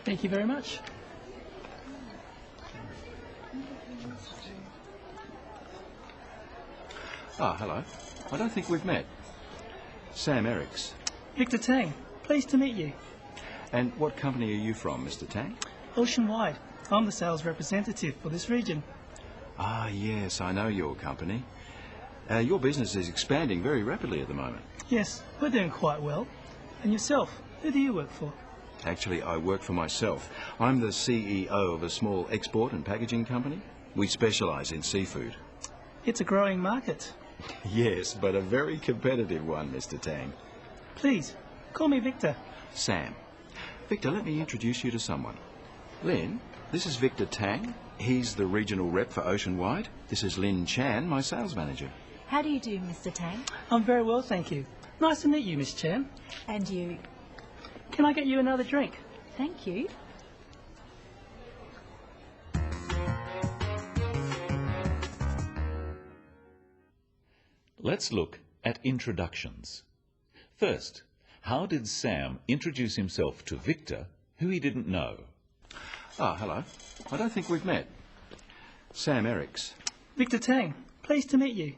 Thank you very much. Ah, hello. I don't think we've met. Sam Ericks. Victor Tang, pleased to meet you. And what company are you from, Mr. Tang? Oceanwide. I'm the sales representative for this region. Ah, yes, I know your company. Your business is expanding very rapidly at the moment. Yes, we're doing quite well. And yourself, who do you work for? Actually, I work for myself. I'm the CEO of a small export and packaging company. We specialise in seafood. It's a growing market. Yes, but a very competitive one, Mr. Tang. Please, call me Victor. Sam. Victor, let me introduce you to someone. Lynn, this is Victor Tang. He's the regional rep for Oceanwide. This is Lynn Chan, my sales manager. How do you do, Mr. Tang? I'm very well, thank you. Nice to meet you, Miss Chan. And you? Can I get you another drink? Thank you. Let's look at introductions. First, how did Sam introduce himself to Victor, who he didn't know? Ah, hello. I don't think we've met. Sam Ericks. Victor Tang, pleased to meet you.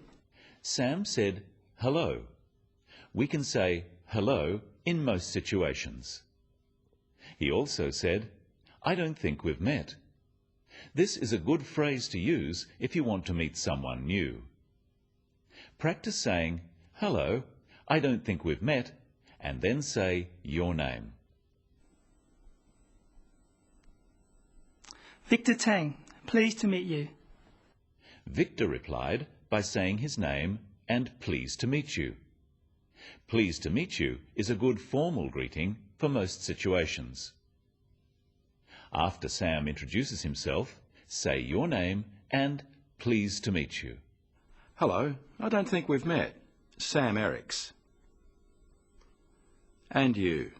Sam said, hello. We can say hello in most situations. He also said, I don't think we've met. This is a good phrase to use if you want to meet someone new. Practice saying, hello, I don't think we've met, and then say your name. Victor Tang, pleased to meet you. Victor replied by saying his name and pleased to meet you. Pleased to meet you is a good formal greeting for most situations. After Sam introduces himself, say your name and pleased to meet you. Hello, I don't think we've met. Sam Ericks. And you?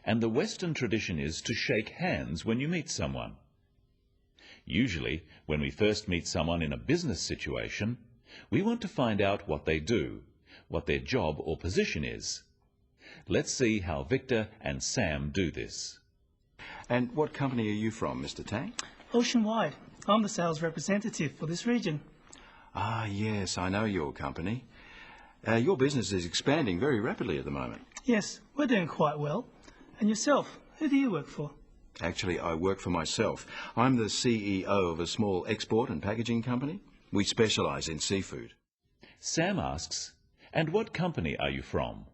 And the Western tradition is to shake hands when you meet someone. Usually, when we first meet someone in a business situation, we want to find out what they do, what their job or position is. Let's see how Victor and Sam do this. And what company are you from, Mr. Tang? Oceanwide. I'm the sales representative for this region. Ah, yes, I know your company. Your business is expanding very rapidly at the moment. Yes, we're doing quite well. And yourself, who do you work for? Actually, I work for myself. I'm the CEO of a small export and packaging company. We specialise in seafood. Sam asks, and what company are you from?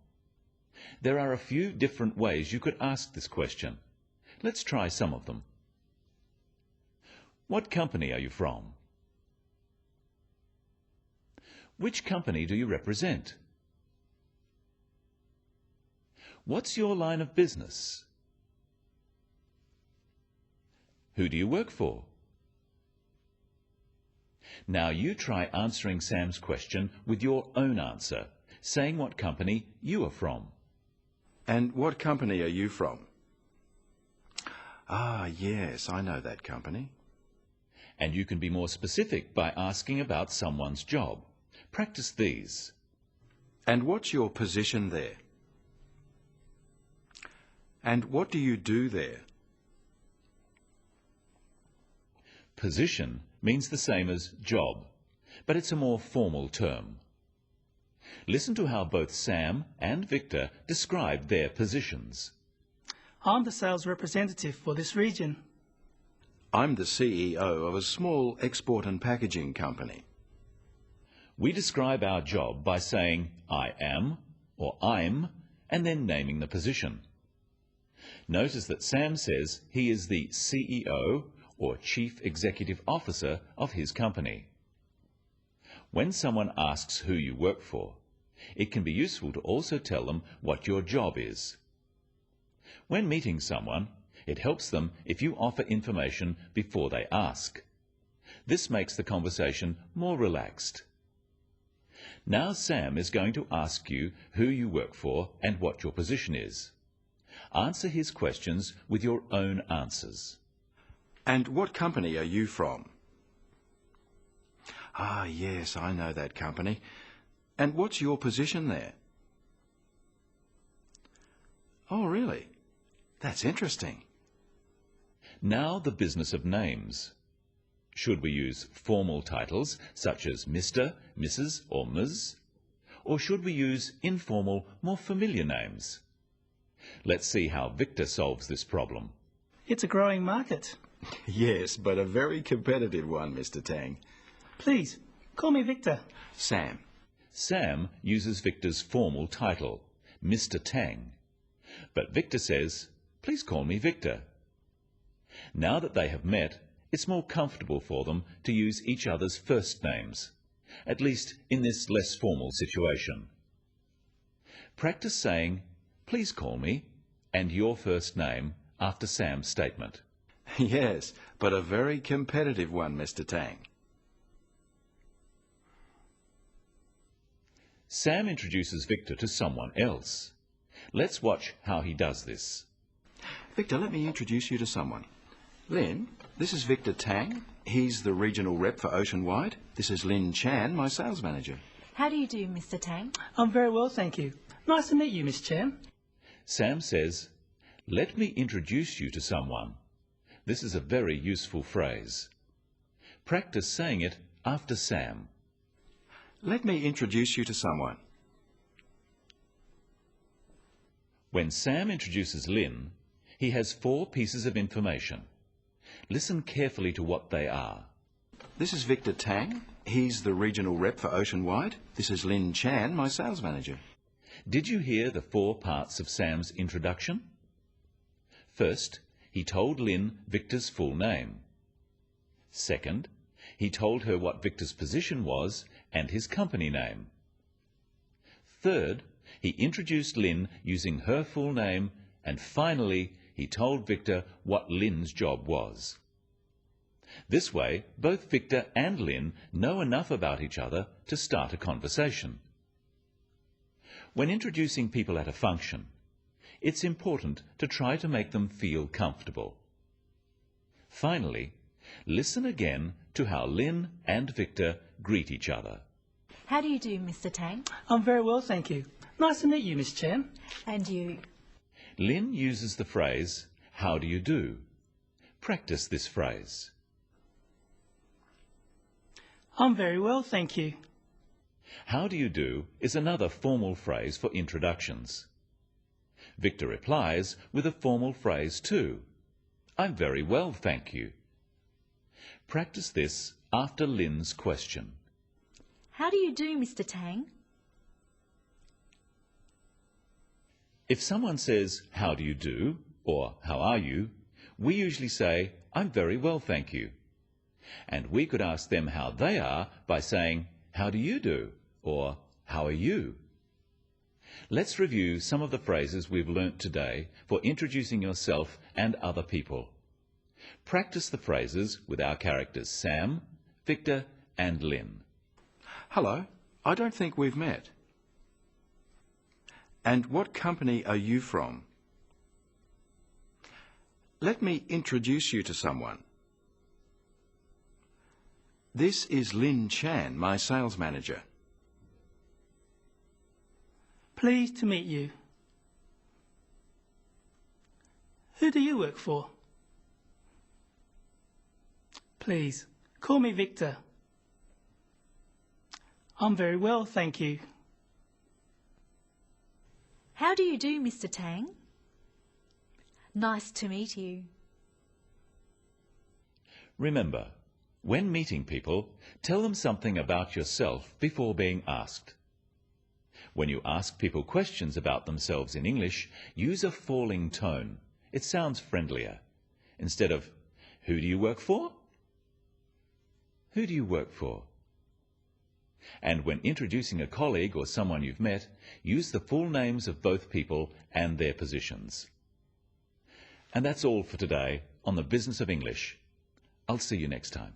There are a few different ways you could ask this question. Let's try some of them. What company are you from? Which company do you represent? What's your line of business? Who do you work for? Now you try answering Sam's question with your own answer, saying what company you are from. And what company are you from? Ah, yes, I know that company. And you can be more specific by asking about someone's job. Practice these. And what's your position there? And what do you do there? Position means the same as job, but it's a more formal term. Listen to how both Sam and Victor describe their positions. I'm the sales representative for this region. I'm the CEO of a small export and packaging company. We describe our job by saying I am or I'm and then naming the position. Notice that Sam says he is the CEO or Chief Executive Officer of his company. When someone asks who you work for, it can be useful to also tell them what your job is. When meeting someone, it helps them if you offer information before they ask. This makes the conversation more relaxed. Now Sam is going to ask you who you work for and what your position is. Answer his questions with your own answers. And what company are you from? Ah, yes, I know that company. And what's your position there? Oh, really? That's interesting. Now the business of names. Should we use formal titles such as Mr., Mrs. or Ms? Or should we use informal, more familiar names? Let's see how Victor solves this problem. It's a growing market. Yes, but a very competitive one, Mr. Tang. Please, call me Victor. Sam. Sam uses Victor's formal title, Mr. Tang. But Victor says, please call me Victor. Now that they have met, it's more comfortable for them to use each other's first names, at least in this less formal situation. Practice saying, please call me, and your first name after Sam's statement. Yes, but a very competitive one, Mr. Tang. Sam introduces Victor to someone else. Let's watch how he does this. Victor, let me introduce you to someone. Lin, this is Victor Tang. He's the regional rep for Oceanwide. This is Lin Chan, my sales manager. How do you do, Mr. Tang? I'm very well, thank you. Nice to meet you, Miss Chan. Sam says, let me introduce you to someone. This is a very useful phrase. Practice saying it after Sam. Let me introduce you to someone. When Sam introduces Lin, he has 4 pieces of information. Listen carefully to what they are. This is Victor Tang. He's the regional rep for Oceanwide. This is Lin Chan, my sales manager. Did you hear the 4 parts of Sam's introduction? First, he told Lin Victor's full name. Second, he told her what Victor's position was and his company name. Third, he introduced Lin using her full name, and finally, he told Victor what Lin's job was. This way, both Victor and Lin know enough about each other to start a conversation. When introducing people at a function, it's important to try to make them feel comfortable. Finally, listen again to how Lin and Victor greet each other. How do you do, Mr. Tang? I'm very well, thank you. Nice to meet you, Miss Chan. And you? Lin uses the phrase, how do you do? Practice this phrase. I'm very well, thank you. How do you do is another formal phrase for introductions. Victor replies with a formal phrase too. I'm very well, thank you. Practice this after Lin's question. How do you do, Mr. Tang? If someone says, how do you do, or how are you, we usually say, I'm very well, thank you. And we could ask them how they are by saying, how do you do, or how are you? Let's review some of the phrases we've learnt today for introducing yourself and other people. Practice the phrases with our characters Sam, Victor and Lin. Hello, I don't think we've met. And what company are you from? Let me introduce you to someone. This is Lin Chan, my sales manager. Pleased to meet you. Who do you work for? Please, call me Victor. I'm very well, thank you. How do you do, Mr. Tang? Nice to meet you. Remember, when meeting people, tell them something about yourself before being asked. When you ask people questions about themselves in English, use a falling tone. It sounds friendlier. Instead of, who do you work for? Who do you work for? And when introducing a colleague or someone you've met, use the full names of both people and their positions. And that's all for today on the Business of English. I'll see you next time.